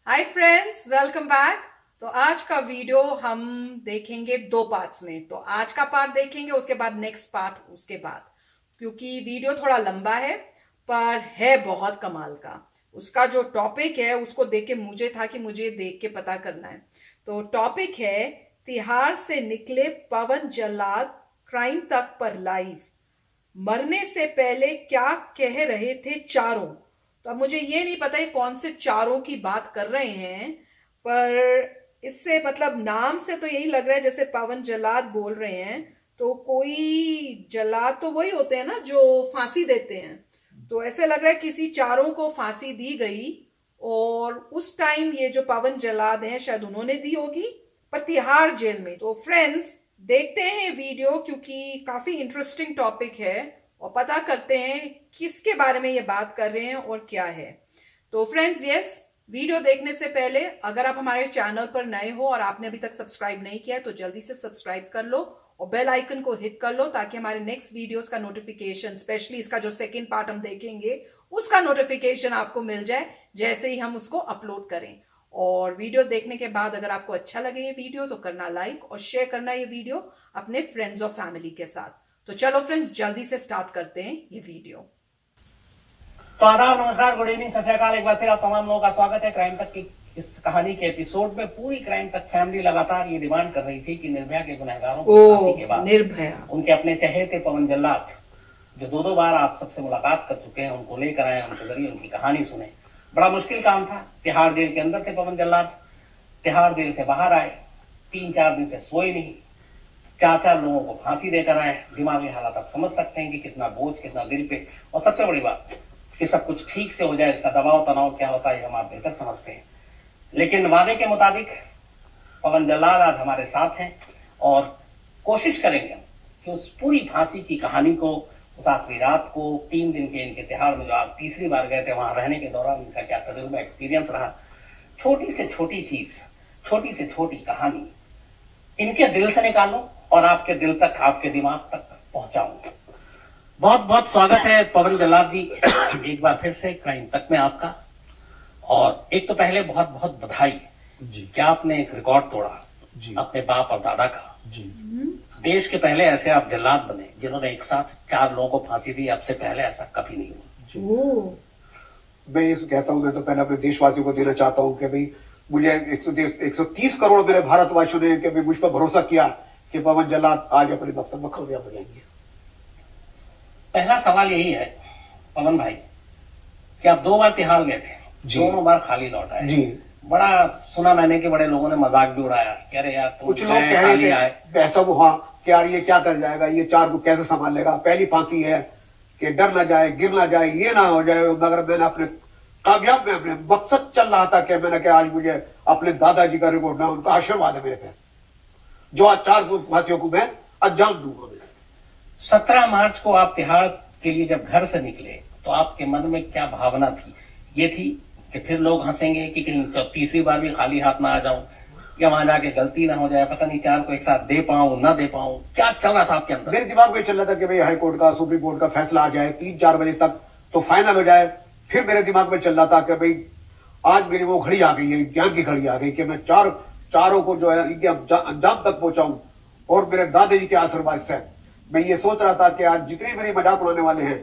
Hi friends, welcome back. तो आज का वीडियो हम देखेंगे दो पार्ट्स में। तो आज का पार्ट देखेंगे, उसके बाद नेक्स्ट पार्ट उसके बाद, क्योंकि वीडियो थोड़ा लंबा है पर है बहुत कमाल का। उसका जो टॉपिक है उसको देख के मुझे था कि मुझे देख के पता करना है। तो टॉपिक है तिहाड़ से निकले पवन जल्लाद क्राइम तक पर लाइव, मरने से पहले क्या कह रहे थे चारों। तो अब मुझे ये नहीं पता ये कौन से चारों की बात कर रहे हैं, पर इससे मतलब नाम से तो यही लग रहा है जैसे पवन जल्लाद बोल रहे हैं। तो कोई जल्लाद तो वही होते हैं ना जो फांसी देते हैं। तो ऐसे लग रहा है किसी चारों को फांसी दी गई, और उस टाइम ये जो पवन जल्लाद हैं शायद उन्होंने दी होगी, पर तिहाड़ जेल में। तो फ्रेंड्स देखते हैं वीडियो, क्योंकि काफी इंटरेस्टिंग टॉपिक है, और पता करते हैं किसके बारे में ये बात कर रहे हैं और क्या है। तो फ्रेंड्स यस, वीडियो देखने से पहले अगर आप हमारे चैनल पर नए हो और आपने अभी तक सब्सक्राइब नहीं किया है तो जल्दी से सब्सक्राइब कर लो और बेल आइकन को हिट कर लो, ताकि हमारे नेक्स्ट वीडियोस का नोटिफिकेशन, स्पेशली इसका जो सेकंड पार्ट हम देखेंगे उसका नोटिफिकेशन आपको मिल जाए जैसे ही हम उसको अपलोड करें। और वीडियो देखने के बाद अगर आपको अच्छा लगे ये वीडियो तो करना लाइक और शेयर करना ये वीडियो अपने फ्रेंड्स और फैमिली के साथ। तो चलो फ्रेंड्स जल्दी से स्टार्ट करते हैं ये वीडियो। तो आदाब, नमस्कार, गुड इवनिंग, सत श्री अकाल। एक बार फिर आप तमाम लोगों का स्वागत है क्राइम तक की इस कहानी के एपिसोड में। पूरी क्राइम तक फैमिली लगातार ये डिमांड कर रही थी कि निर्भया के गुनहगारों को फांसी के बाद निर्भया उनके अपने चहेते पवन जल्लाद, जो दो बार आप सबसे मुलाकात कर चुके हैं, उनको लेकर आए, उनके जरिए उनकी कहानी सुने। बड़ा मुश्किल काम था। तिहाड़ जेल के अंदर थे पवन जल्लाद, तिहाड़ जेल से बाहर आए, 3-4 दिन से सोए नहीं, 4 लोगों को फांसी देकर आए। दिमागी हालात आप समझ सकते हैं कि कितना बोझ, कितना दिल पे, और सबसे बड़ी बात कि सब कुछ ठीक से हो जाए, इसका दबाव तनाव क्या होता है हम आप बेहतर समझते हैं। लेकिन वादे के मुताबिक पवन जल्लाद आज हमारे साथ हैं और कोशिश करेंगे कि उस पूरी फांसी की कहानी को, उस आखिरी रात को, 3 दिन के इनके तिहाड़ में जो आप तीसरी बार गए थे, वहां रहने के दौरान इनका क्या तजुर्बा, एक्सपीरियंस रहा, छोटी से छोटी चीज, छोटी से छोटी कहानी इनके दिल से निकालूं और आपके दिल तक, आपके दिमाग तक पहुंचाऊं। बहुत बहुत स्वागत है पवन जल्लाद जी एक बार फिर से क्राइम तक में आपका। और एक तो पहले बहुत बहुत बधाई जी। क्या आपने एक रिकॉर्ड तोड़ा जी। अपने बाप और दादा का। जी। देश के पहले ऐसे आप जल्लाद बने जिन्होंने एक साथ 4 लोगों को फांसी दी। आपसे पहले ऐसा कभी नहीं हुआ। मैं ये कहता हूं, मैं तो पहले अपने देशवासियों को देना चाहता हूं कि भाई मुझे 130 करोड़ मेरे भारतवासियों ने कि भाई मुझ पर भरोसा किया कि पवन जल्लाद आज अपने दफ्तर में कामयाब हो जाएंगे। पहला सवाल यही है पवन भाई कि आप 2 बार तिहाड़ गए थे, दोनों बार खाली लौट आए। जी। बड़ा सुना मैंने कि बड़े लोगों ने मजाक भी उड़ाया, कह रहे यार कुछ लोग कह रहे थे पैसा वो, हाँ कि यार ये क्या कर जाएगा, ये 4 को कैसे संभालेगा, पहली फांसी है कि डर ना जाए, गिर ना जाए, ये ना हो जाए। मगर मैंने अपने कामयाब में अपने मकसद चल रहा था कि मैंने कहा आज मुझे अपने दादाजी का रिकॉर्ड ना, उनका आशीर्वाद है मेरे पे, जो आज 4 फांसियों को मैं अंजाम दूंगा। 17 मार्च को आप तिहाड़ के लिए जब घर से निकले तो आपके मन में क्या भावना थी? ये थी कि फिर लोग हंसेंगे कि कहीं तो तीसरी बार भी खाली हाथ ना आ जाऊं, या वहां जाके गलती ना हो जाए, पता नहीं 4 को एक साथ दे पाऊं ना दे पाऊं, क्या चल रहा था आपके अंदर? मेरे दिमाग में चल रहा था कि भाई हाई कोर्ट का, सुप्रीम कोर्ट का फैसला आ जाए 3-4 बजे तक तो फाइनल हो जाए। फिर मेरे दिमाग में चल रहा था कि भाई आज मेरी वो घड़ी आ गई है, ज्ञान की घड़ी आ गई कि मैं चारों को जो है इनके अंजाम तक पहुंचाऊं। और मेरे दादाजी के आशीर्वाद से मैं ये सोच रहा था कि आज जितने मेरी मजाक उड़ाने वाले हैं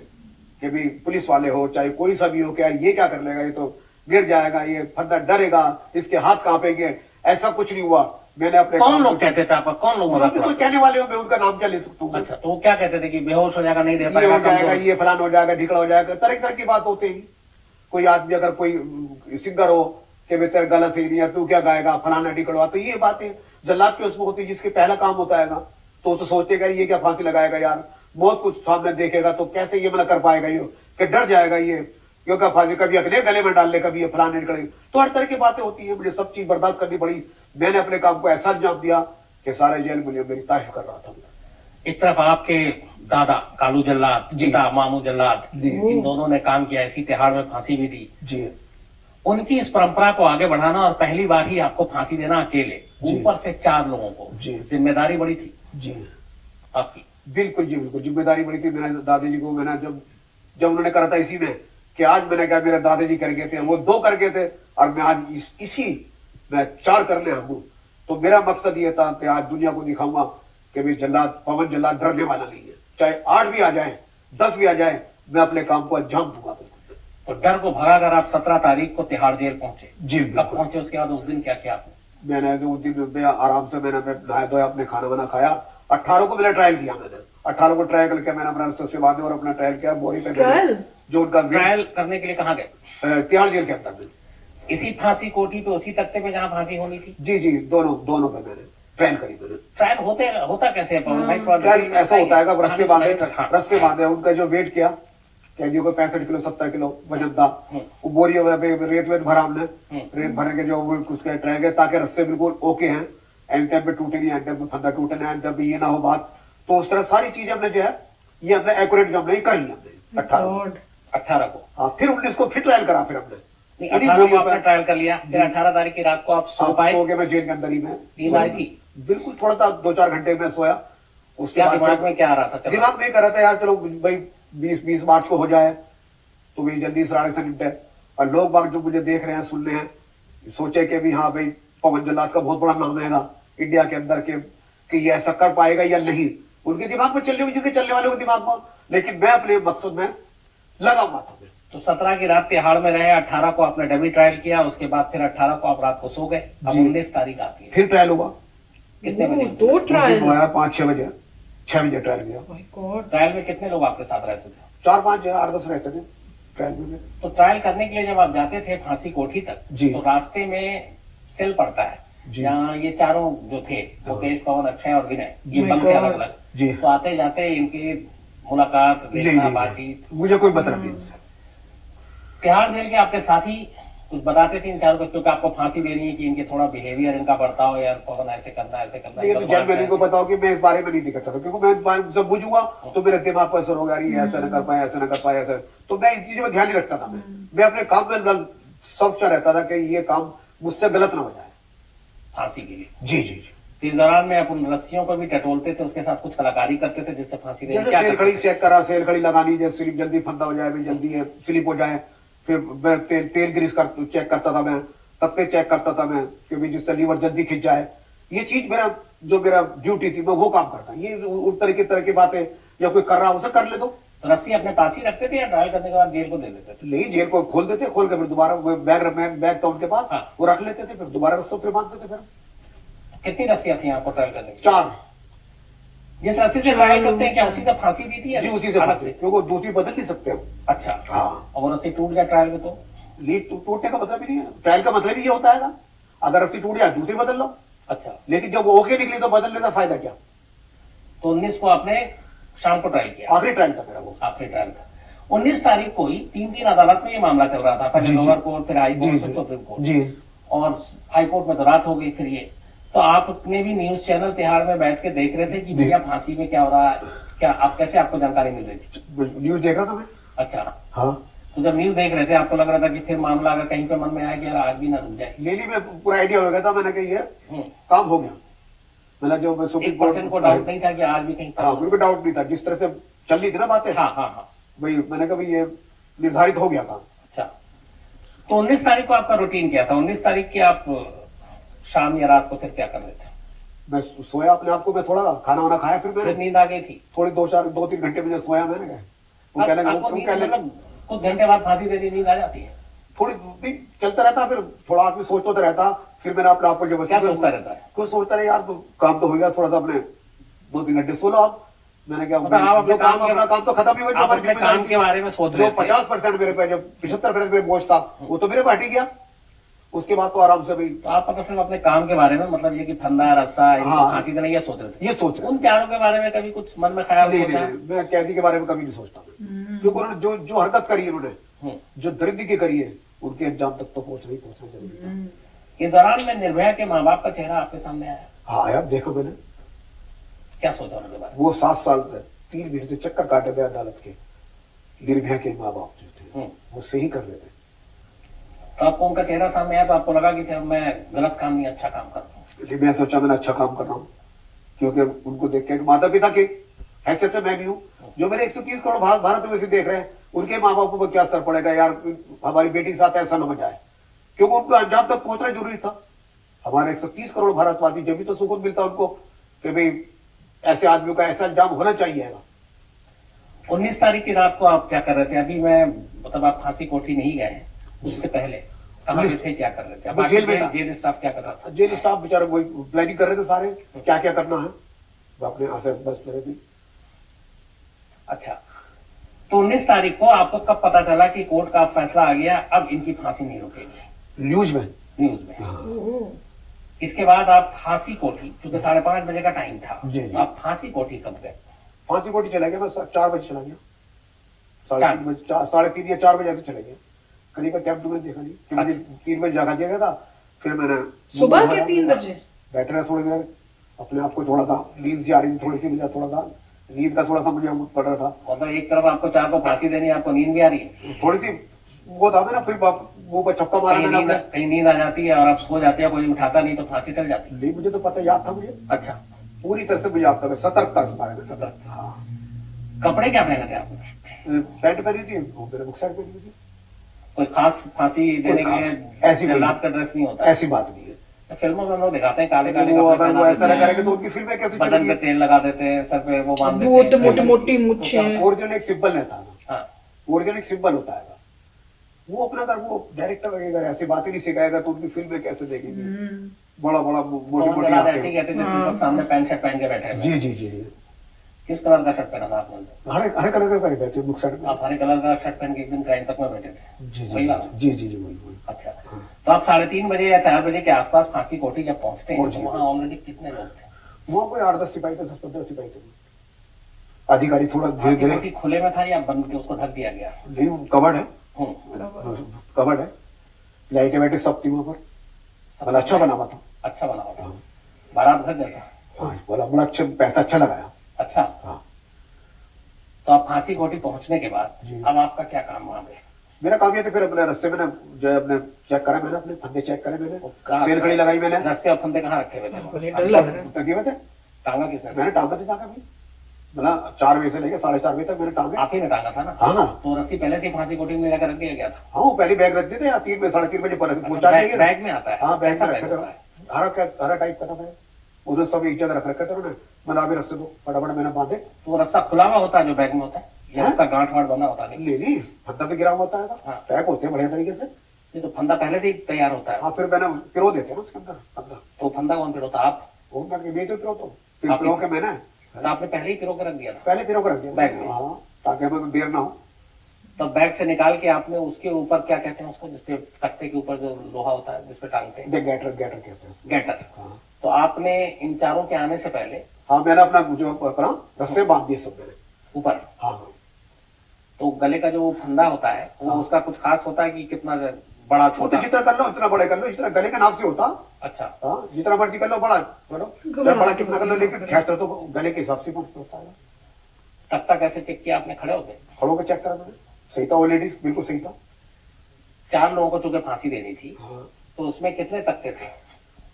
कि भी पुलिस वाले हो चाहे कोई सा भी हो, क्या ये क्या कर लेगा, ये तो गिर जाएगा, ये फंदा डरेगा, इसके हाथ कांपेंगे, ऐसा कुछ नहीं हुआ। मैंने अपने कौन लोग कहते थे आपका, कौन लोग मजाक कोई कहने वाले हो, मैं उनका नाम क्या ले सकता हूँ? अच्छा, तो वो क्या कहते थे कि बेहोश हो जाएगा, नहीं दे ये पाएगा, हो जाएगा, ये फलान हो जाएगा, ढिकड़ा हो जाएगा, तरह तरह की बात होती है। कोई आदमी अगर कोई सिंगर हो कि भाई तेरा गला सही नहीं है, तू क्या गाएगा, फलाना ढिकड़वा, तो ये बातें जल्लाद के उसमें होती है जिसके पहला काम होता है तो सोचेगा ये क्या फांसी लगाएगा यार, बहुत कुछ सामने देखेगा तो कैसे ये मतलब कर पाएगा, ये कि डर जाएगा ये, क्योंकि फांसी कभी अगले गले में डाल ले, कभी ये फलाने निकलेगी, तो हर तरह की बातें होती है। मुझे सब चीज बर्दाश्त करनी पड़ी। मैंने अपने काम को ऐसा अंजाम दिया कि सारे जेल मुझे मेरी तारीफ कर रहा था। एक तरफ आपके दादा कालू जल्लाद, पिता मामू जल्लाद, इन दोनों ने काम किया, ऐसी तिहाड़ में फांसी भी दी जी। उनकी इस परंपरा को आगे बढ़ाना और पहली बार ही आपको फांसी देना अकेले, ऊपर से 4 लोगों को, जिम्मेदारी बड़ी थी जी आपकी। बिल्कुल जी, बिल्कुल जिम्मेदारी बड़ी थी। मैंने दादाजी को, मैंने जब उन्होंने करा था इसी में कि आज मैंने कहा मेरे दादाजी कर गए थे, वो 2 कर गए थे और मैं आज मैं 4 करने हूं। तो मेरा मकसद ये था कि आज दुनिया को दिखाऊंगा कि भाई पवन जल्लाद डरने वाला नहीं है, चाहे 8 भी आ जाए 10 भी आ जाए, मैं अपने काम को अंजाम दूंगा। तो डर को भगाकर आप 17 तारीख को तिहाड़ जेल पहुंचे। जी कब पहुंचे, उसके बाद उस दिन क्या किया आपने? मैंने उस दिन में आराम से मैंने नहाया धोया, अपने खाना वाना खाया। 18 को मैंने ट्रायल किया, मैंने 18 को ट्रायल करके मैंने अपना रस्से बांधे और अपना ट्रायल किया बोरी पे। जो उनका ट्रायल करने के लिए कहाँ गए? तिहाड़ जेल के अंदर में, इसी फांसी कोठी पे, उसी तख्ते पे जहाँ फांसी होनी थी? जी जी, दोनों पे मैंने ट्रायल करी। मैंने ट्रायल होता कैसे है पवन भाई? ट्रायल ऐसा होता है, रस्से बांधे, उनका जो वेट किया, कैदियों को 65 किलो 70 किलो वजन था, वो बोरियों में रेत भरा हमने, रेत भरने के जो उसके ट्रायल गए ताकि रस्से बिल्कुल ओके हैं, एंड टाइम पे टूटे नहीं, एंड टाइम पे फंदा टूटे नहीं, एंड टाइम पे ये ना हो बात। तो उस तरह सारी चीजें हमने जो है ये अपने एक्यूरेट जो हमने कर लिया हमने 18 को। हाँ, फिर 19 को फिर ट्रायल करा, फिर हमने 18 को आपने ट्रायल कर लिया, फिर 18 तारीख की रात को आप सो पाए? सो के मैं जेल के अंदर ही में नींद आई थी? बिल्कुल, थोड़ा सा 2-4 घंटे में सोया। उसके बाद दिमाग में क्या आ रहा था? दिमाग में कर रहा था यार चलो भाई 20 मार्च को हो जाए तो भाई जल्दी से से निपटे। और लोग बाग जो मुझे देख रहे हैं, सुन रहे हैं, सोचे कि भी हाँ भाई पवन जल्लाद का बहुत बड़ा नाम है इंडिया के अंदर के, कि ये ऐसा कर पाएगा या नहीं। उनके दिमाग में चलने वाले को दिमाग में, लेकिन मैं अपने मकसद में लगा हुआ था। तो 17 की रात तिहाड़ में रहे, 18 को आपने डमी ट्रायल किया, उसके बाद फिर 18 को आप रात को सो गए। अब 19 तारीख आती है, फिर ट्रायल हुआ। कितने बजे? 2 ट्रायल हुआ, 5-6 बजे, 6 बजे ट्रायल गया। ट्रायल में कितने लोग आपके साथ रहते थे? 4-5 8-10 रहते थे ट्रायल में। तो ट्रायल करने के लिए जब आप जाते थे फांसी कोठी तक, तो रास्ते में सेल पड़ता है, जहाँ ये चारों जो थे, मुकेश, पवन, अक्षय और विनय, ये बंद थे अलग अलग। तो आते जाते इनकी मुलाकात, देखना, बातचीत? मुझे कोई मतलब नहीं। तिहाड़ जेल के आपके साथी कुछ बताते थे इन चारों को, क्योंकि आपको फांसी देनी है कि इनके थोड़ा बिहेवियर इनका बढ़ता हो, यार पवन ऐसे करना ऐसे करना? ये तो जेल में को बताओ कि मैं इस बारे में नहीं दिखा सकता, क्योंकि मैं जब बुझूंगा तो मेरे दिमाग पर असर होगा, ये ऐसा न कर पाए, ऐसा न कर पाए, ऐसा। तो मैं इन चीजों में ध्यान नहीं रखता था। मैं अपने काम में सोचता रहता था कि ये काम मुझसे गलत ना हो जाए फांसी के लिए। जी जी जी। तो इस दौरान में अपन रस्सियों को भी टटोलते थे, उसके साथ कुछ कलाकारी करते थे जिससे फांसी दे? सेल खड़ी चेक करा, सेल खड़ी लगानी, जैसे स्लिप जल्दी फंदा हो जाए, जल्दी स्लिप हो जाए। फिर मैं तेल ग्रीस चेक करता था, मैं तख्ते चेक करता था मैं, कि जिससे लीवर जल्दी खिंच जाए। ये चीज मेरा ड्यूटी थी, मैं वो काम करता। ये उस तरह की बातें या कोई कर रहा उसे कर ले दो। तो रस्सी अपने पास ही रखते थे या ट्रायल करने के बाद जेल को दे देते थे? नहीं, जेल को खोल देते, खोल के फिर दोबारा बैग था उनके पास, वो रख लेते थे, फिर दोबारा रस्सों पे बांधते थे। फिर कितनी रस्सियां थी आपको ट्रायल करने की? 4। जिस रस्सी से ट्रायल करते हैं क्या उसी का फांसी दी थी? जी, उसी से फांसी, क्योंकि दूसरी बदल नहीं सकते हम। अच्छा, हाँ। और रस्सी टूट जाए ट्रायल में तो? लीड टूटने का मतलब ही नहीं है, ट्रायल का मतलब ही ये होता है, अगर रस्सी टूट जाए दूसरी बदल लो। अच्छा, लेकिन जब वो ओके निकली तो बदलने का फायदा क्या? तो 19 को आपने शाम को ट्रायल किया? आखिरी ट्रायल था मेरा, वो आखिरी ट्रायल था। 19 तारीख को ही 3 दिन अदालत में ये मामला चल रहा था, पहले लोअर कोर्ट, फिर हाई कोर्ट, फिर सुप्रीम कोर्ट जी। और हाई कोर्ट में तो रात हो गई। फिर ये तो आप अपने भी न्यूज चैनल तिहाड़ में बैठ के देख रहे थे कि भैया फांसी में क्या हो रहा है, क्या आप कैसे आपको जानकारी मिल रही थी? न्यूज देख रहा था मैं। अच्छा, हाँ। तो जब न्यूज देख रहे थे आपको लग रहा था कि फिर मामला अगर कहीं पे मन में आया कि यार आज भी ना रुक जाए? नहीं, मैं पूरा आइडिया हो गया था, मैंने कहा ये काम हो गया। मैंने जो सुप्रीम कोर्ट को डाउट नहीं था कि आज भी कहीं? हाँ, बिल्कुल डाउट नहीं था, जिस तरह से चल रही थी ना बातें। हाँ हाँ हाँ, भाई मैंने कहा ये निर्धारित हो गया काम। अच्छा, तो 19 तारीख को आपका रूटीन क्या था? 19 तारीख की आप शाम या रात को फिर क्या कर रहे थे? मैं सोया अपने आप को, मैं थोड़ा खाना वाना खाया, फिर मैंने नींद आ गई थी थोड़ी? 2-3 घंटे में सोया मैंने। मतलब कुछ घंटे बाद फांसी दे दी, नींद आ जाती है? थोड़ी चलता रहता, फिर थोड़ा आदमी सोचता रहता। फिर मैंने अपने आप को जो क्या सोचता रहता है? कुछ सोचता रहे यार, तो काम तो हो गया, थोड़ा सा अपने 2-3 घंटे सो लो आप। मैंने क्या अपना काम तो खत्म ही हुआ, जो काम के बारे में सोच रहे थे। 50% मेरे पे, जो 75% मेरे बोझ था वो तो मेरे पे हट ही गया। उसके बाद तो आराम से भाई। तो आप सिर्फ अपने काम के बारे में, मतलब ये कि फंदा, रस्सा, फांसी देना, ये सोच रहे थे? ये सोच रहे। उन चारों के बारे में कभी कुछ मन में ख्याल नहीं? मैं कैदी के बारे में कभी नहीं सोचता, क्योंकि उन्होंने जो हरकत करी है, उन्होंने जो दरिद्री करी है, उनके अंजाम तक तो पहुंचना जरूरी था। इस दौरान में निर्भया के माँ बाप का चेहरा आपके सामने आया? हाँ यार, देखा मैंने। क्या सोचा उनके बारे में? वो 7 साल से 3 महीने से चक्कर काटे थे अदालत के। निर्भया के माँ बाप जो थे वो सही कर रहे थे। तो आपको उनका चेहरा सामने आया तो आपको लगा कि मैं गलत काम नहीं, अच्छा काम कर रहा हूँ? मैं सोचा मैंने अच्छा काम कर रहा हूँ, क्योंकि उनको देख के माता पिता के हैसियत से मैं भी हूँ, जो मेरे 130 करोड़ भारत में से देख रहे हैं, उनके माँ बापों पर क्या असर पड़ेगा यार, हमारी बेटी के साथ ऐसा न हो जाए, क्योंकि उनको अंजाम तक पहुंचना जरूरी था। हमारे 130 करोड़ भारतवासी, जब भी तो सुकून मिलता उनको कि भाई ऐसे आदमियों का ऐसा अंजाम होना चाहिए। 19 तारीख की रात को आप क्या कर रहे थे? अभी मैं मतलब आप फांसी कोठी नहीं गए हैं, उससे पहले कहाँ पे थे, क्या कर रहे थे? अब जेल में था। जेल स्टाफ क्या कर रहा था? जेल स्टाफ बेचारे वही प्लानिंग कर रहे थे सारे, क्या क्या करना है, वो अपने यहाँ से बस मेरे भी। अच्छा, तो 19 तारीख को आपको कब पता चला कि कोर्ट का फैसला आ गया, अब इनकी फांसी नहीं रुकेगी? न्यूज में। इसके बाद आप फांसी कोठी, क्योंकि 5:30 बजे का टाइम था, तो आप फांसी कोठी कब गए? फांसी कोठी चला गया मैं 4 बजे चला गया, 3:30 या 4 बजे ऐसे चले गया। कहीं का टाइम तुमने देखा नहीं कि मुझे 3 बजे जागा दिया गया था। फिर मैंने सुबह के 3 बजे बैठे रहे थोड़ी देर, अपने आप को थोड़ा सा नींद से आ रही थी थोड़ी सी, मुझे थोड़ा सा नींद का थोड़ा सा मुझे पड़ रहा था। मतलब एक तरफ आपको 4 को फांसी देनी, आपको नींद भी आ रही है थोड़ी सी, वो था ना, फिर मुंह पर छक्का मारा मैंने। कहीं नींद आ जाती है और आप सो जाते हैं, कोई उठाता नहीं तो फांसी टल जाती है। नहीं, मुझे तो पता याद था मुझे। अच्छा, पूरी तरह से मुझे याद था, मैं सतर्क था इस बारे में, सतर्क था। कपड़े क्या पहने थे आपने? पैंट पहनी थी, मेरे बुक साइड पहनी थी। कोई खास फांसी देने के लिए ऐसी जल्लाद का ड्रेस नहीं होता? ऐसी बात नहीं है। फिल्मों में लोग दिखाते हैं काले काले, अगर वो ऐसा ना करेंगे तो उनकी फिल्में कैसे बदन चलेंगी? पे तेल लगा देते हैं, सर पे वो बांध देते वो हैं। तो मोटी मोटी मुच्छें। ओरिजिनल एक सिंबल रहता है ना, हाँ, ओरिजिनल एक सिंबल होता है। वो अपना अगर वो डायरेक्टर अगर ऐसी बातें नहीं सिखाएगा तो उनकी फिल्में कैसे देखेंगे? बड़ा बड़ा मोटी मोटी ऐसे ही कहते हैं जैसे सब सामने पैंट शर्ट पहन के बैठे हैं। जी जी जी। किस कलर का शर्ट पहना था आपने? हरे कलर का पहने बैठे बुक साइड में। आप हरे कलर का शर्ट पहन के एक दिन क्राइम तक में बैठे थे? जी वही वाला? जी जी जी वही। अच्छा, तो आप 3:30 बजे या 4 बजे के आसपास फांसी कोठी जब पहुंचते हैं तो वहाँ ऑलरेडी कितने लोग थे? वहाँ कोई 8-10 सिपाही थे, 10-15 सिपाही थे। अधिकारी थोड़ा धीरे धीरे। खुले में था या बंद के उसको ढक दिया गया? नहीं, कवर्ड है, कवर्ड है, लाइटें वाइटें सब थी वहाँ पर। अच्छा बना हुआ था। अच्छा बना हुआ था, बारात घर जैसा। हाँ, बोला बड़ा अच्छा, पैसा अच्छा लगाया। अच्छा, हाँ। तो आप फांसी कोठी पहुंचने के बाद अब आपका क्या काम वहाँ पे? मेरा काम ये था, फिर अपने रस्ते में जो है अपने चेक करा, मैंने अपने फंदे चेक करे, मैंने सेल घड़ी लगाई, मैंने रस्से और फंदे कहाँ रखे हुए थे? टंगे में थे। टांगा किसने? मैंने टांगा थे जाकर भी, मतलब 4 बजे से लेकर 4:30 बजे तक मैंने टांगे। आप ही ने टांगा था ना? हाँ। तो रस्सी पहले से फांसी कोठी में लेकर रख दिया गया था? हाँ, वो पहले बैग रख देते, 3 बजे 3:30 बजे पहुंचा देंगे। बैग में आता है? हाँ, बैग में रखे थे, हरा टाइप का था, उधर सब एक जगह रख रखे थे उन्होंने। मैंने अभी रस्से दो, फटाफट मैंने बांधे। तो रस्सा खुला हुआ होता है जो बैग में होता है, या उसका गांठ वाठ बना होता है? नहीं, फंदा तो गिरा होता है, पैक होते हैं बढ़िया तरीके से। ये तो फंदा पहले से ही तैयार होता है। हाँ, फिर मैंने पिरो देते हैं ना उसके अंदर फंदा। तो फंदा कौन पिरोता? आप? फोन करके मैं तो पिरो, तो पिरो के मैंने, तो आपने पहले ही पिरो के रख दिया था? पहले पिरो के रख दिया बैग में। हाँ, ताकि हमें देर ना हो। तो बैग से निकाल के आपने उसके ऊपर क्या कहते हैं उसको, जिसपे तख्ते के ऊपर जो लोहा होता है जिसपे टांगते हैं? गैटर कहते हैं। गैटर। हाँ। तो आपने इन चारों के आने से पहले? हाँ, मैंने अपना जो अपना रस्से बांध दिए सब मैंने ऊपर। हाँ। तो गले का जो फंदा होता है वो उसका कुछ खास होता है कि कितना बड़ा छोटा? जितना कर लो उतना बड़े कर लो, जितना गले के नाप से होता। अच्छा। हाँ, जितना मर्जी कर लो, बड़ा कितना कर लो, लेकिन खेचर तो गले के हिसाब से होता है। तख्ता कैसे चेक किया आपने? खड़े होके? खड़े होकर चेक करा मैंने, सही था, ऑलरेडी बिल्कुल सही था। 4 लोगों को चूंकि फांसी देनी थी। हाँ। तो उसमें कितने तख्ते थे?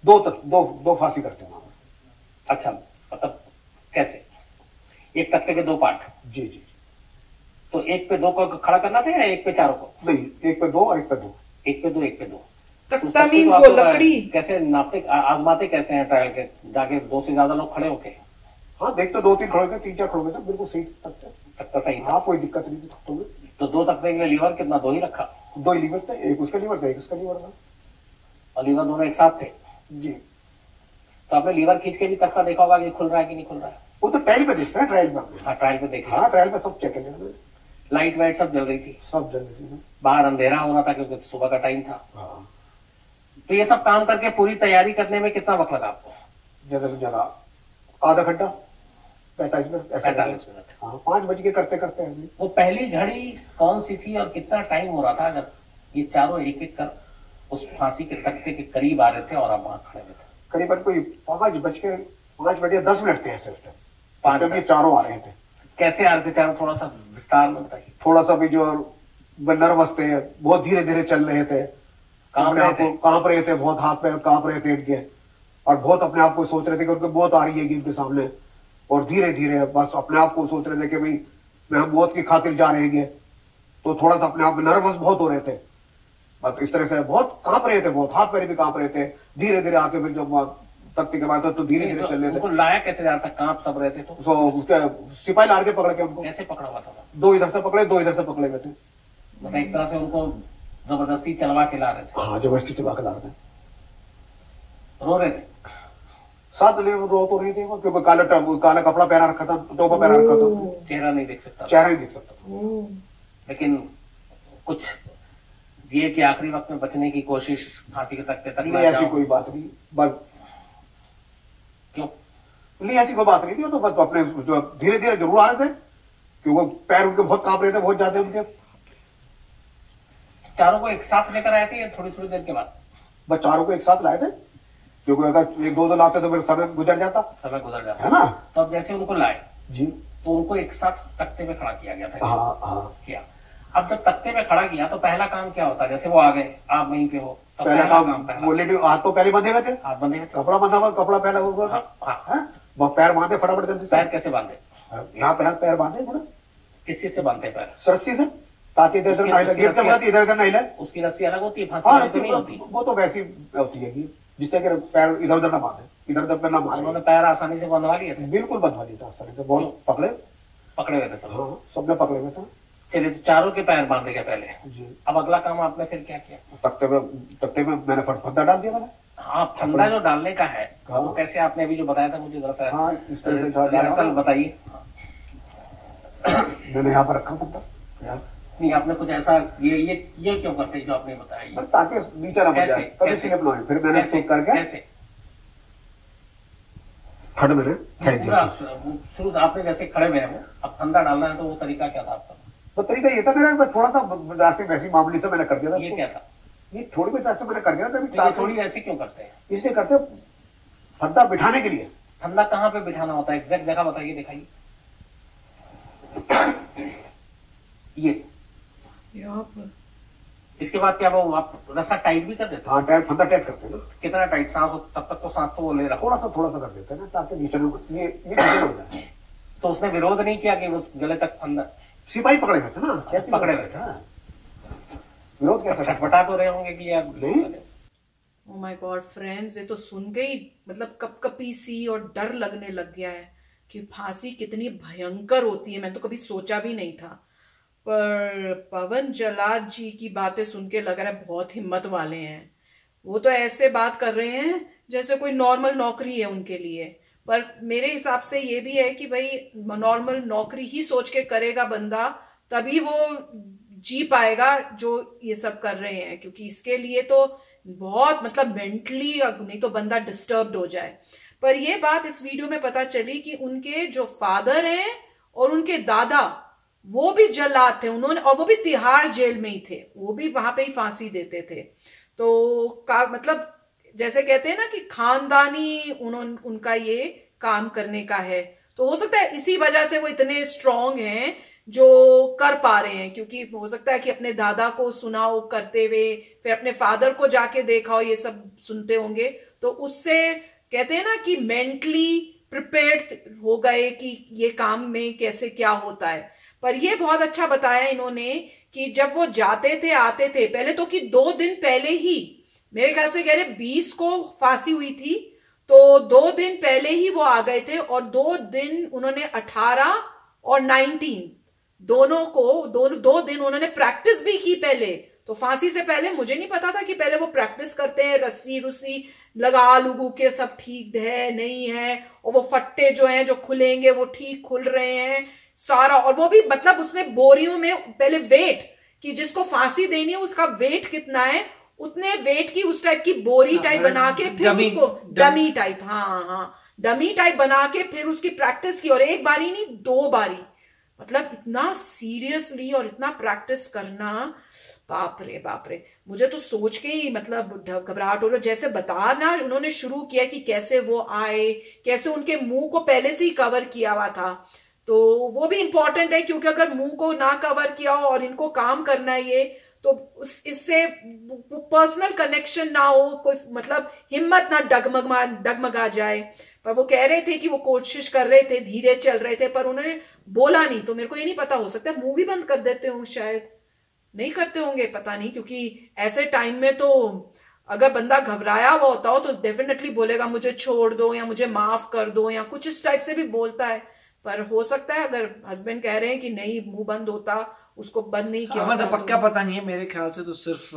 2 फांसी करते हैं। अच्छा, मतलब कैसे? एक तख्ते के 2 पार्ट? जी जी। तो एक पे 2 को खड़ा करना था या एक पे 4 को? नहीं, एक पे 2 और एक पे 2। एक पे 2 एक पे 2। तख्ता मीन्स वो लकड़ी कैसे नापते, आजमाते कैसे हैं ट्रायल के? जाके 2 से ज्यादा लोग खड़े होके? हाँ, देख तो 2-3 खड़े गए, 3-4 खड़े गए, बिल्कुल सही तख्ता सही था? हाँ, कोई दिक्कत नहीं थी तख्तों में। तो 2 तख्ते के लीवर कितना? 2 ही रखा? 2 ही लीवर थे, एक उसका लीवर था, एक उसका लीवर था। और लीवर दोनों एक साथ थे? जी। तो आपने लीवर खींच के भी तख्ता देखा होगा कि खुल रहा है कि नहीं खुल रहा है? वो तो ट्रायल पे देखते हैं, ट्रायल में। हाँ, ट्रायल पे देख लिया। हाँ, ट्रायल पे सब चेक कर लिया। लाइट वाइट सब जल रही थी? सब जल रही थी। बाहर अंधेरा हो रहा था क्योंकि सुबह का टाइम था। हाँ। तो ये सब काम करके पूरी तैयारी करने में कितना वक्त लगा आपको? ज्यादा से ज्यादा आधा घंटा, 45 मिनट। 45 मिनट। हाँ, 5 बज के करते करते ऐसे। वो पहली घड़ी कौन सी थी और कितना टाइम हो रहा था जब ये चारों एक एक कर उस फांसी के तख्ते के करीब आ रहे थे और आप वहां खड़े हुए थे? करीबन कोई 5:10 ऐसे उस टाइम 5:10 चारों आ रहे थे। कैसे आ रहे थे चारों? थोड़ा सा विस्तार में बताइए। थोड़ा सा भी जो नर्वस थे, बहुत धीरे धीरे चल रहे थे, कांप रहे थे, बहुत हाथ पैर कांप रहे थे इनके, और बहुत अपने आप को सोच रहे थे कि उनको मौत आ रही है इनके सामने, और धीरे धीरे बस अपने आप को सोच रहे थे कि भाई मैं हम मौत की खातिर जा रहे हैं। तो थोड़ा सा अपने आप में नर्वस बहुत हो रहे थे, बस इस तरह से बहुत कांप रहे थे, बहुत हाथ पैर भी कांप रहे थे। धीरे धीरे आके फिर जब तख्ते के बाद तो धीरे धीरे चल रहे थे। उनको लाया कैसे जा रहा था, कांप सब रहे थे तो उसके सिपाही ला के पकड़ के उनको। कैसे पकड़ा हुआ था? 2 इधर से पकड़े, 2 इधर से पकड़े हुए थे। मतलब एक तरह से उनको जबरदस्ती चलवा के ला रहे थे। हाँ, जबरदस्ती चलवा के ला रहे थे। रो रहे थे साथ में, रो तो रही थी क्योंकि काला कपड़ा पहना रखा था, टोपा पहना रखा था, चेहरा नहीं देख सकता, चेहरा नहीं देख सकता। लेकिन कुछ ये कि आखिरी वक्त में बचने की कोशिश, फांसी के तख्ते तक नहीं, ऐसी कोई बात नहीं। बस क्यों नहीं, ऐसी कोई बात नहीं थी। तो बस अपने जो धीरे धीरे जरूर आ रहे थे क्योंकि पैर उनके बहुत कांप रहे थे, बहुत ज्यादा उनके। चारों को एक साथ लेकर आए थे या थोड़ी थोड़ी देर के बाद? बस चारों को एक साथ लाए थे क्योंकि अगर 1-2 लाते तो फिर समय गुजर जाता, है ना। तो अब जैसे उनको लाए जी, तो उनको एक साथ तख्ते पे खड़ा किया गया था। हाँ। किया। अब जब तख्ते पे खड़ा किया तो पहला काम क्या होता है? जैसे वो आ गए, आप वहीं पे हो, तो पहला काम वो लेडी, हाथ तो पहले बंधे हुए थे, हाथ बंधे हुए थे, कपड़ा बंधा हुआ, कपड़ा पहला हुआ, वो पैर बांधे फटाफट जल्दी से। पैर कैसे बांधे? यहाँ पैर बांधे थोड़ा। किस चीज से बांधते पैर? रस्सी से, ताकि इधर उधर नहीं लगे, इधर उधर नहीं लगे। उसकी रस्सी अलग होती है, हाँ, फांसी रस्सी नहीं होती? वो तो वैसी होती है जिससे कि पैर इधर उधर ना बांधे, इधर उधर पैर ना बांधे। उन्होंने पैर आसानी से बंधवा लिए थे? बिल्कुल बंधवा लिया था आसानी से, बहुत पकड़े हुए थे सब? हाँ, सबने पकड़े हुए थे। चलिए, तो चारों के पैर बांधे गए पहले जी। अब अगला काम आपने फिर क्या किया? तख्ते में मैंने फंदा डाल दिया मैंने। हाँ, फंदा जो डालने का है हाँ। वो कैसे? आपने अभी जो बताया था मुझे दरअसल, हाँ, इस तरह से दरअसल बताइए। मैंने यहाँ पर रखा फंदा। नहीं, आपने कुछ ऐसा ये क्यों करते हैं जो आपने बताया? ताकि नीचे ना जाए, कभी स्लिप ना हो। फिर मैंने स्लिप करके कैसे खड़ मैंने फेंक दिया। शुरू से आपने जैसे खड़े हुए हैं, अब फंदा डालना है तो वो तरीका क्या था आपका? वो तरीका ये था मेरा, थोड़ा सा रास्ते वैसी मामूली से मैंने कर दिया था। ये क्या था? ये थोड़ी बहुत रास्ते मैंने कर दिया था। तो थोड़ी ऐसे क्यों करते हैं? इसलिए करते फंदा बिठाने के लिए। फंदा कहाँ पे बिठाना होता है? एग्जैक्ट जगह बताइए, दिखाइए। ये यहाँ पर। इसके बाद क्या वो आप रस्सा टाइट भी कर देते हैं? हाँ, टाइट, फंदा टाइट करते हैं ना। कितना टाइट? सांस तब तक तो सांस तो वो ले रहा, थोड़ा सा कर देते हैं ना, ताकि नीचे ये नीचे हो जाए। तो उसने विरोध नहीं किया कि उस गले तक फंदा? सिपाही पकड़े हुए थे ना, कैसे पकड़े हुए थे? विरोध कैसे? छटपटा तो रहे होंगे कि यार नहीं। ओ माय गॉड फ्रेंड्स, ये तो सुन के ही मतलब कपकपी सी और डर लगने लग गया है कि फांसी कितनी भयंकर होती है। मैं तो कभी सोचा भी नहीं था। पर पवन जल्लाद जी की बातें सुन के लग रहा है बहुत हिम्मत वाले हैं। वो तो ऐसे बात कर रहे हैं जैसे कोई नॉर्मल नौकरी है उनके लिए। पर मेरे हिसाब से ये भी है कि भाई नॉर्मल नौकरी ही सोच के करेगा बंदा, तभी वो जी पाएगा जो ये सब कर रहे हैं। क्योंकि इसके लिए तो बहुत मतलब मेंटली, नहीं तो बंदा डिस्टर्ब्ड हो जाए। पर ये बात इस वीडियो में पता चली कि उनके जो फादर हैं और उनके दादा, वो भी जल्लाद थे उन्होंने, और वो भी तिहाड़ जेल में ही थे, वो भी वहां पे ही फांसी देते थे। तो मतलब जैसे कहते हैं ना कि खानदानी उनका ये काम करने का है। तो हो सकता है इसी वजह से वो इतने स्ट्रांग हैं जो कर पा रहे हैं। क्योंकि हो सकता है कि अपने दादा को सुना हो करते हुए, फिर अपने फादर को जाके देखा हो, ये सब सुनते होंगे। तो उससे कहते हैं ना कि मेंटली प्रिपेयर्ड हो गए कि ये काम में कैसे क्या होता है। पर ये बहुत अच्छा बताया इन्होंने कि जब वो जाते थे आते थे, पहले तो कि 2 दिन पहले ही, मेरे ख्याल से कह रहे 20 को फांसी हुई थी, तो 2 दिन पहले ही वो आ गए थे। और 2 दिन उन्होंने 18 और 19 दोनों को 2 दिन उन्होंने प्रैक्टिस भी की पहले। तो फांसी से पहले मुझे नहीं पता था कि पहले वो प्रैक्टिस करते हैं, रस्सी रुस्सी लगा लुगू के सब ठीक है नहीं है, और वो फट्टे जो हैं जो खुलेंगे वो ठीक खुल रहे हैं सारा। और वो भी मतलब उसमें बोरियों में पहले वेट कि जिसको फांसी देनी है उसका वेट कितना है, उतने वेट की उस टाइप की बोरी टाइप बना के फिर उसको डमी टाइप, हाँ डमी टाइप बना के फिर उसकी प्रैक्टिस की। और 1 बारी नहीं 2 बारी, मतलब इतना सीरियसली और इतना प्रैक्टिस करना, बाप रे। मुझे तो सोच के ही मतलब घबराहट हो रहा। जैसे बताना उन्होंने शुरू किया कि कैसे वो आए, कैसे उनके मुंह को पहले से ही कवर किया हुआ था। तो वो भी इंपॉर्टेंट है, क्योंकि अगर मुंह को ना कवर किया हो और इनको काम करना है ये, तो इससे पर्सनल कनेक्शन ना हो, कोई मतलब हिम्मत ना डगमगा जाए। पर वो कह रहे थे कि वो कोशिश कर रहे थे, धीरे चल रहे थे, पर उन्होंने बोला नहीं। तो मेरे को ये नहीं पता, हो सकता है मुंह भी बंद कर देते हो शायद, नहीं करते होंगे, पता नहीं, क्योंकि ऐसे टाइम में तो अगर बंदा घबराया हुआ होता हो तो डेफिनेटली बोलेगा मुझे छोड़ दो या मुझे माफ कर दो या कुछ इस टाइप से भी बोलता है। पर हो सकता है अगर हस्बैंड कह रहे हैं कि नहीं, मुंह बंद होता, उसको बंद नहीं किया मतलब होता, पक्का पता नहीं है, मेरे ख्याल से तो सिर्फ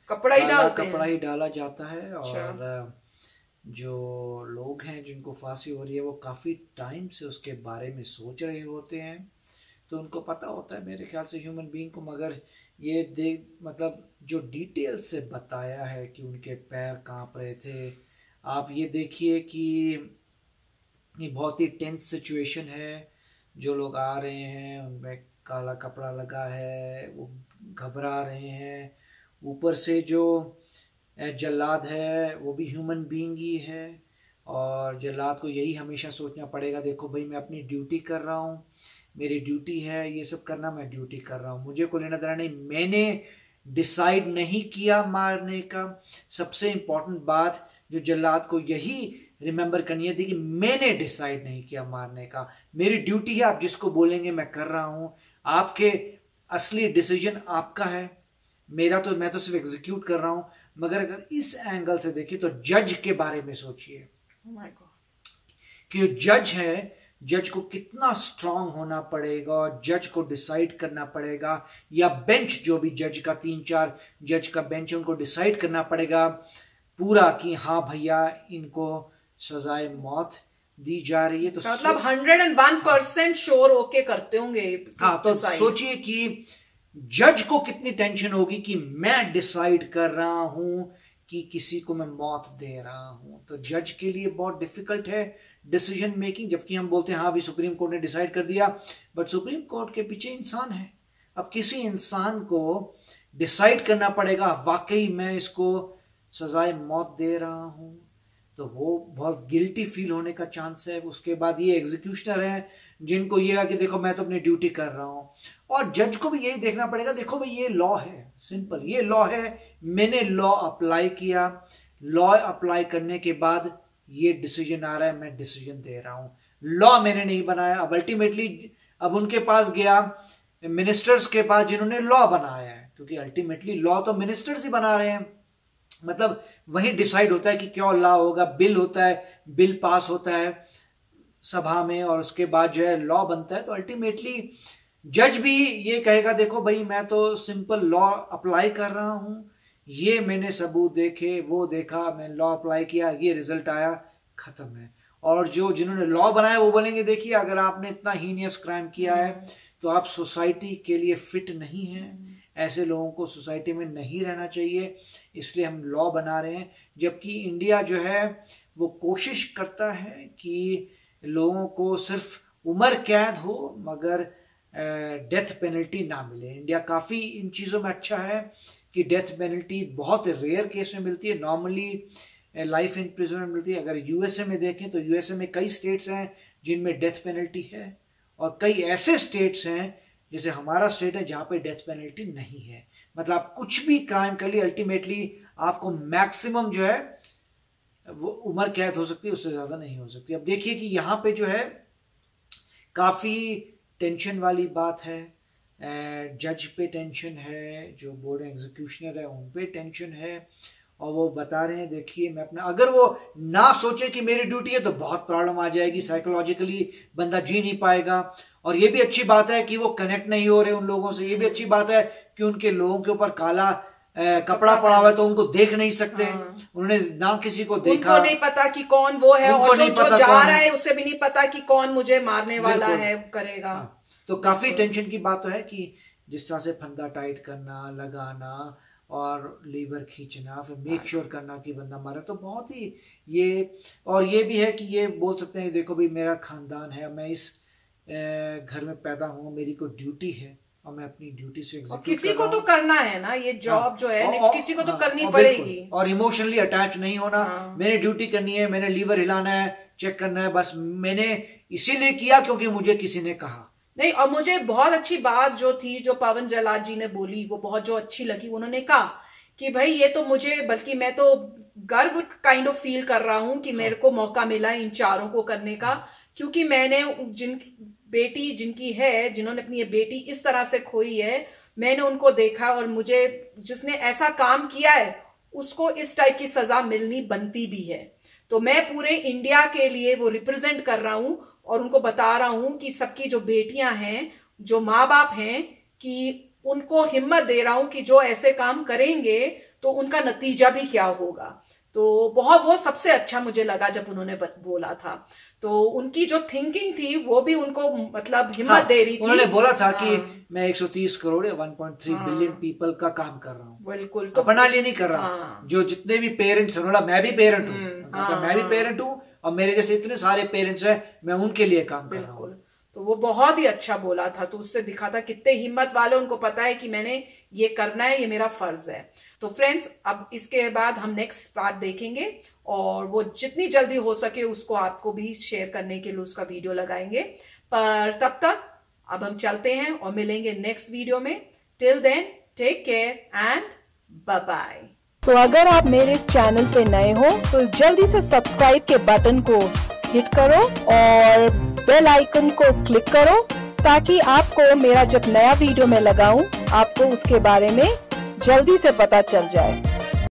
कपड़ा ही डालते कपड़ा हैं। ही डाला जाता है। अच्छा। और जो लोग हैं जिनको फांसी हो रही है वो काफ़ी टाइम से उसके बारे में सोच रहे होते हैं, तो उनको पता होता है मेरे ख्याल से ह्यूमन बीइंग को। मगर ये देख मतलब जो डिटेल से बताया है कि उनके पैर कांप रहे थे, आप ये देखिए कि ये बहुत ही टेंस सिचुएशन है। जो लोग आ रहे हैं उनमें काला कपड़ा लगा है, वो घबरा रहे हैं। ऊपर से जो जल्लाद है वो भी ह्यूमन बीइंग ही है, और जल्लाद को यही हमेशा सोचना पड़ेगा, देखो भाई मैं अपनी ड्यूटी कर रहा हूँ, मेरी ड्यूटी है ये सब करना, मैं ड्यूटी कर रहा हूँ, मुझे कोई लेना देना नहीं, मैंने डिसाइड नहीं किया मारने का। सबसे इम्पोर्टेंट बात जो जल्लाद को यही रिमेंबर करनी है थी कि मैंने डिसाइड नहीं किया मारने का, मेरी ड्यूटी है, आप जिसको बोलेंगे मैं कर रहा हूँ, आपके असली डिसीजन आपका है, मेरा तो मैं तो सिर्फ एग्जीक्यूट कर रहा हूँ। मगर अगर इस एंगल से देखिए तो जज के बारे में सोचिए कि जो जज है, जज को कितना स्ट्रांग होना पड़ेगा, और जज को डिसाइड करना पड़ेगा, या बेंच जो भी जज का 3-4 जज का बेंच है उनको डिसाइड करना पड़ेगा पूरा कि हाँ भैया इनको सजाए मौत दी जा रही है। तो मतलब 101% श्योर होके करते होंगे। हाँ, तो सोचिए कि जज को कितनी टेंशन होगी कि मैं डिसाइड कर रहा हूं कि किसी को मैं मौत दे रहा हूं। तो जज के लिए बहुत डिफिकल्ट है डिसीजन मेकिंग। जबकि हम बोलते हैं हाँ भी सुप्रीम कोर्ट ने डिसाइड कर दिया, बट सुप्रीम कोर्ट के पीछे इंसान है। अब किसी इंसान को डिसाइड करना पड़ेगा वाकई मैं इसको सजाए मौत दे रहा हूं, तो वो बहुत गिल्टी फील होने का चांस है। उसके बाद ये एग्जीक्यूशनर हैं जिनको ये है कि देखो मैं तो अपनी ड्यूटी कर रहा हूं, और जज को भी यही देखना पड़ेगा, देखो भाई ये लॉ है, सिंपल ये लॉ है, मैंने लॉ अप्लाई किया, लॉ अप्लाई करने के बाद ये डिसीजन आ रहा है, मैं डिसीजन दे रहा हूं, लॉ मैंने नहीं बनाया। अब अल्टीमेटली अब उनके पास गया, मिनिस्टर्स के पास जिन्होंने लॉ बनाया है, क्योंकि अल्टीमेटली लॉ तो मिनिस्टर्स ही बना रहे हैं, मतलब वही डिसाइड होता है कि क्या लॉ होगा, बिल होता है, बिल पास होता है सभा में, और उसके बाद जो है लॉ बनता है। तो अल्टीमेटली जज भी ये कहेगा देखो भाई मैं तो सिंपल लॉ अप्लाई कर रहा हूं, ये मैंने सबूत देखे, वो देखा, मैं लॉ अप्लाई किया, ये रिजल्ट आया, खत्म है। और जो जिन्होंने लॉ बनाया वो बोलेंगे देखिए अगर आपने इतना हीनियस क्राइम किया है तो आप सोसाइटी के लिए फिट नहीं हैं, ऐसे लोगों को सोसाइटी में नहीं रहना चाहिए, इसलिए हम लॉ बना रहे हैं। जबकि इंडिया जो है वो कोशिश करता है कि लोगों को सिर्फ उम्र कैद हो मगर डेथ पेनल्टी ना मिले। इंडिया काफ़ी इन चीज़ों में अच्छा है कि डेथ पेनल्टी बहुत रेयर केस में मिलती है, नॉर्मली लाइफ इन प्रिजन में मिलती है। अगर यूएसए में देखें तो यूएसए में कई स्टेट्स हैं जिनमें डेथ पेनल्टी है, और कई ऐसे स्टेट्स हैं जैसे हमारा स्टेट है जहाँ पे डेथ पेनल्टी नहीं है। मतलब आप कुछ भी क्राइम कर लिए अल्टीमेटली आपको मैक्सिमम जो है वो उम्र कैद हो सकती है, उससे ज़्यादा नहीं हो सकती। अब देखिए कि यहाँ पे जो है काफ़ी टेंशन वाली बात है, जज पे टेंशन है, जो बोर्ड एग्जीक्यूशनर है उन पे टेंशन है, और वो बता रहे हैं देखिए मैं अपना, अगर वो ना सोचे कि मेरी ड्यूटी है तो बहुत प्रॉब्लम आ जाएगी, साइकोलॉजिकली बंदा जी नहीं पाएगा। और ये भी अच्छी बात है कि वो कनेक्ट नहीं हो रहे उन लोगों से, ये भी अच्छी बात है कि उनके लोगों के ऊपर काला कपड़ा पड़ा हुआ है तो उनको देख नहीं सकते, उन्होंने ना किसी को देखा, उनको नहीं पता कि कौन वो है, और जो जा रहा है उसे भी नहीं पता कि कौन मुझे मारने वाला है, करेगा। तो काफी टेंशन की बात तो है कि जिस तरह से फंदा टाइट करना, लगाना और लीवर खींचना, फिर मेक श्योर करना कि बंदा मारे, तो बहुत ही ये, और ये भी है कि ये बोल सकते हैं देखो भाई मेरा खानदान है, मैं इस घर में पैदा हूँ, मेरी को ड्यूटी है और मैं अपनी ड्यूटी से एग्जीक्यूट कर रहा हूं। किसी को तो करना है ना ये जॉब जो है, किसी को तो करनी पड़ेगी, और इमोशनली अटैच नहीं होना। मैंने ड्यूटी करनी है, मैंने लीवर हिलाना है, चेक करना है, बस मैंने इसीलिए किया क्योंकि मुझे किसी ने कहा। नहीं, और मुझे बहुत अच्छी बात जो थी जो पवन जल्लाद जी ने बोली वो बहुत जो अच्छी लगी, उन्होंने कहा कि भाई ये तो मुझे, बल्कि मैं तो गर्व काइंड ऑफ फील कर रहा हूं कि मेरे को मौका मिला इन चारों को करने का, क्योंकि मैंने जिनकी बेटी जिनकी है, जिन्होंने अपनी ये बेटी इस तरह से खोई है, मैंने उनको देखा और मुझे जिसने ऐसा काम किया है उसको इस टाइप की सजा मिलनी बनती भी है। तो मैं पूरे इंडिया के लिए वो रिप्रेजेंट कर रहा हूं और उनको बता रहा हूं कि सबकी जो बेटियां हैं, जो माँ बाप हैं, कि उनको हिम्मत दे रहा हूं कि जो ऐसे काम करेंगे तो उनका नतीजा भी क्या होगा। तो वो सबसे अच्छा मुझे लगा जब उन्होंने बोला था। तो उनकी जो थिंकिंग थी वो भी उनको मतलब हिम्मत दे रही थी। उन्होंने बोला था कि मैं 130 करोड़ या 1.3 बिलियन पीपल का काम कर रहा हूँ, बिल्कुल, तो अपना लिए नहीं कर रहा। जो जितने भी पेरेंट्स हैं, उन्होंने मैं भी पेरेंट हूँ, मैं भी पेरेंट हूँ और मेरे जैसे इतने सारे पेरेंट्स हैं, मैं उनके लिए काम कर रहा हूँ। तो वो बहुत ही अच्छा बोला था। तो उससे दिखा था कितने हिम्मत वाले, उनको पता है कि मैंने ये करना है, ये मेरा फर्ज है। तो फ्रेंड्स, अब इसके बाद हम नेक्स्ट पार्ट देखेंगे और वो जितनी जल्दी हो सके उसको आपको भी शेयर करने के लिए उसका वीडियो लगाएंगे। पर तब तक अब हम चलते हैं और मिलेंगे नेक्स्ट वीडियो में। Till then take care and bye bye. तो अगर आप मेरे इस चैनल पे नए हो तो जल्दी से सब्सक्राइब के बटन को हिट करो और बेल आइकन को क्लिक करो ताकि आपको मेरा जब नया वीडियो मैं लगाऊं आपको उसके बारे में जल्दी से पता चल जाए।